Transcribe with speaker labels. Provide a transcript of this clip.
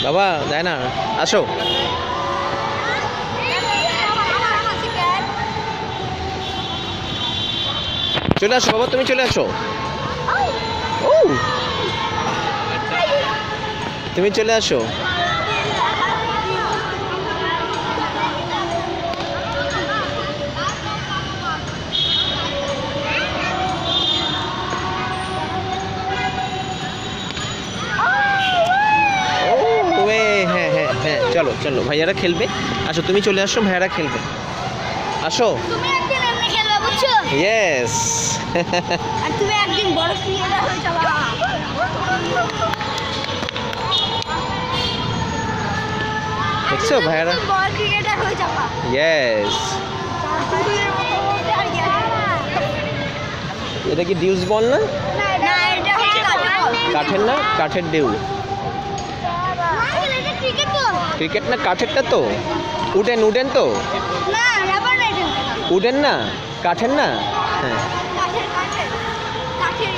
Speaker 1: বাবা যায় না, আসো। চলে আসো বাবা, তুমি চলে আসো। ও তুমি চলে আসো। হ্যাঁ হ্যাঁ হ্যাঁ, চলো চলো, ভাইয়ারা খেলবে। আসো, তুমি চলে আসো, ভাইয়ারা খেলবে। আসো।
Speaker 2: তুমি একদিন এমনি খেলবে, বুঝছো?
Speaker 1: ইয়েস।
Speaker 2: আর তুমি একদিন বড় ক্রিকেটার হয়ে যাবা।
Speaker 1: দেখছো ভাইয়ারা?
Speaker 2: বড় ক্রিকেটার হয়ে যাবা।
Speaker 1: ইয়েস। এটা কি ডিউস বল না?
Speaker 2: না, এটা হচ্ছে কাঠের বল।
Speaker 1: কাঠের না, কাঠের ডিউ।
Speaker 2: এটা ক্রিকেট বল।
Speaker 1: ক্রিকেট না, কাঠেরটা তো। উডেন, উডেন তো।
Speaker 2: না, রাবার না এটা।
Speaker 1: উডেন না, কাঠের না। হ্যাঁ
Speaker 2: কাঠের কাঠের কাঠের